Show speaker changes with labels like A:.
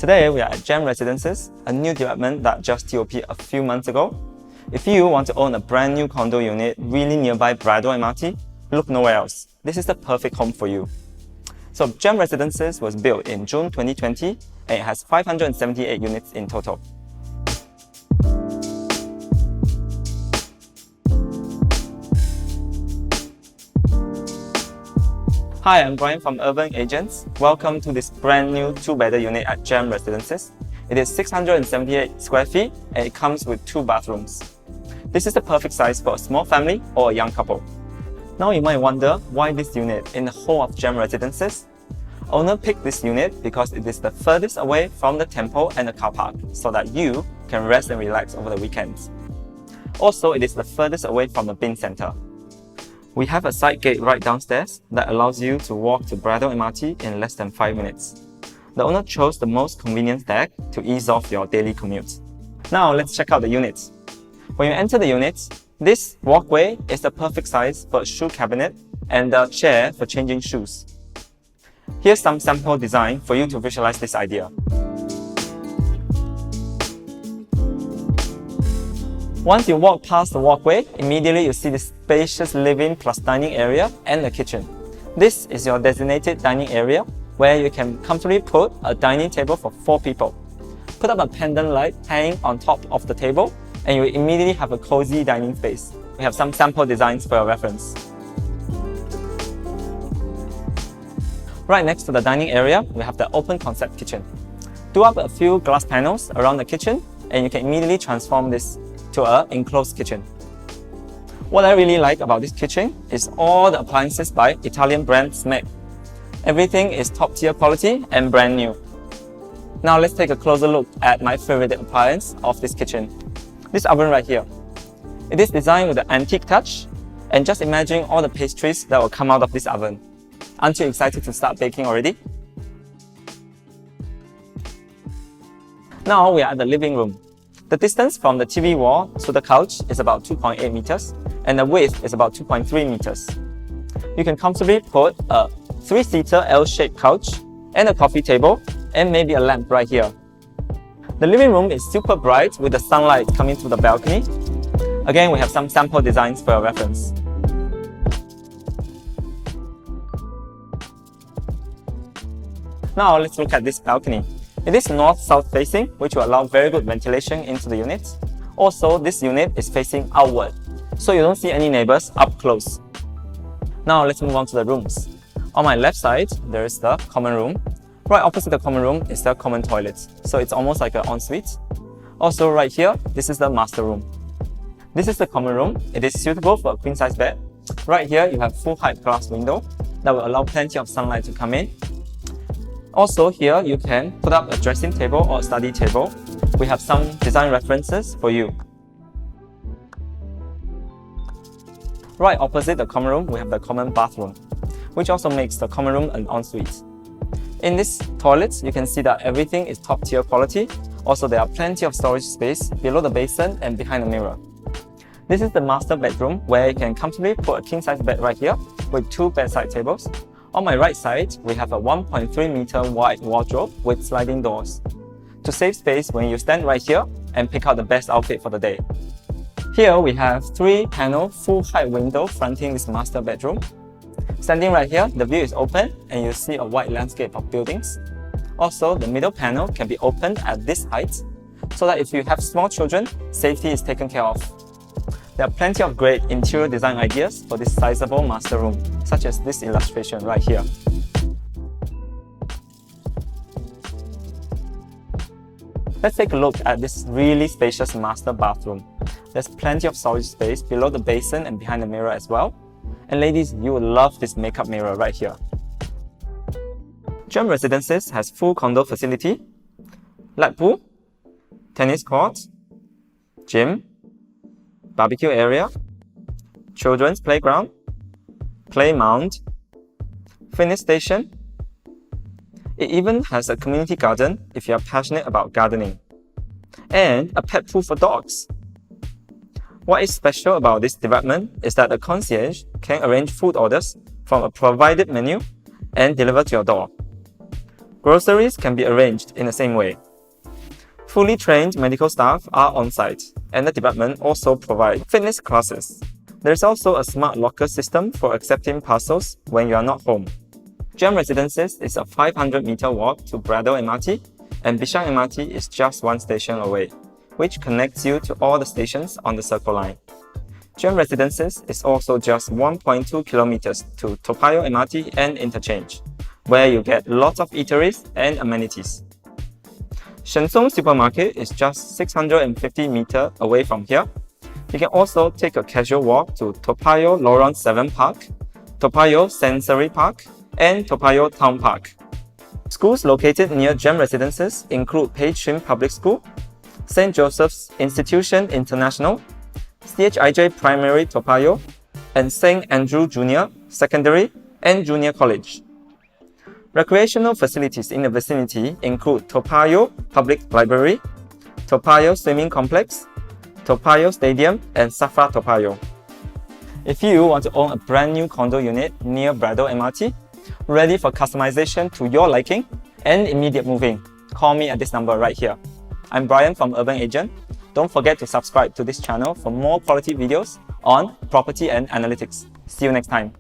A: Today we are at Gem Residences, a new development that just TOP a few months ago. If you want to own a brand new condo unit really nearby Braddell MRT, look nowhere else. This is the perfect home for you. So Gem Residences was built in June 2020 and it has 578 units in total. Hi, I'm Bryan from Urban Agents. Welcome to this brand new 2-bedder unit at Gem Residences. It is 678 square feet and it comes with 2 bathrooms. This is the perfect size for a small family or a young couple. Now you might wonder why this unit in the whole of Gem Residences. Owner picked this unit because it is the furthest away from the temple and the car park so that you can rest and relax over the weekends. Also, it is the furthest away from the bin centre. We have a side gate right downstairs that allows you to walk to Braddell MRT in less than 5 minutes. The owner chose the most convenient deck to ease off your daily commute. Now let's check out the units. When you enter the units, this walkway is the perfect size for a shoe cabinet and a chair for changing shoes. Here's some sample design for you to visualize this idea. Once you walk past the walkway, immediately you see the spacious living plus dining area and the kitchen. This is your designated dining area where you can comfortably put a dining table for 4 people. Put up a pendant light hanging on top of the table and you immediately have a cozy dining space. We have some sample designs for your reference. Right next to the dining area, we have the open concept kitchen. Do up a few glass panels around the kitchen and you can immediately transform this to an enclosed kitchen. What I really like about this kitchen is all the appliances by Italian brand SMEG. Everything is top tier quality and brand new. Now let's take a closer look at my favorite appliance of this kitchen. This oven right here. It is designed with an antique touch and just imagine all the pastries that will come out of this oven. Aren't you excited to start baking already? Now we are at the living room. The distance from the TV wall to the couch is about 2.8 meters and the width is about 2.3 meters. You can comfortably put a 3-seater L-shaped couch and a coffee table and maybe a lamp right here. The living room is super bright with the sunlight coming through the balcony. Again, we have some sample designs for your reference. Now let's look at this balcony. It is north-south facing, which will allow very good ventilation into the unit. Also, this unit is facing outward, so you don't see any neighbors up close. Now let's move on to the rooms. On my left side, there is the common room. Right opposite the common room is the common toilet, so it's almost like an ensuite. Also right here, this is the master room. This is the common room. It is suitable for a queen-size bed. Right here, you have full-height glass window that will allow plenty of sunlight to come in. Also here, you can put up a dressing table or a study table. We have some design references for you. Right opposite the common room, we have the common bathroom, which also makes the common room an ensuite. In this toilet, you can see that everything is top tier quality. Also, there are plenty of storage space below the basin and behind the mirror. This is the master bedroom where you can comfortably put a king-size bed right here with 2 bedside tables. On my right side, we have a 1.3 meter wide wardrobe with sliding doors to save space when you stand right here and pick out the best outfit for the day. Here we have 3-panel full-height window fronting this master bedroom. Standing right here, the view is open and you see a wide landscape of buildings. Also, the middle panel can be opened at this height so that if you have small children, safety is taken care of. There are plenty of great interior design ideas for this sizable master room, such as this illustration right here. Let's take a look at this really spacious master bathroom. There's plenty of storage space below the basin and behind the mirror as well. And ladies, you will love this makeup mirror right here. Gem Residences has full condo facility, lap pool, tennis court, gym, barbecue area, children's playground, play mount, fitness station. It even has a community garden if you are passionate about gardening, and a pet pool for dogs. What is special about this development is that the concierge can arrange food orders from a provided menu and deliver to your door. Groceries can be arranged in the same way. Fully trained medical staff are on site, and the department also provides fitness classes. There is also a smart locker system for accepting parcels when you are not home. Gem Residences is a 500-meter walk to Braddell MRT, and Bishan MRT is just one station away, which connects you to all the stations on the Circle Line. Gem Residences is also just 1.2 kilometers to Toa Payoh MRT and interchange, where you get lots of eateries and amenities. Shen Song Supermarket is just 650 meters away from here. You can also take a casual walk to Toa Payoh Lorong 7 Park, Toa Payoh Sensory Park, and Toa Payoh Town Park. Schools located near Gem Residences include Pei Chun Public School, St. Joseph's Institution International, CHIJ Primary Toa Payoh, and St. Andrew Junior Secondary and Junior College. Recreational facilities in the vicinity include Toa Payoh Public Library, Toa Payoh Swimming Complex, Toa Payoh Stadium, and Safra Toa Payoh. If you want to own a brand new condo unit near Braddell MRT, ready for customization to your liking and immediate moving, call me at this number right here. I'm Bryan from Urban Agent. Don't forget to subscribe to this channel for more quality videos on property and analytics. See you next time.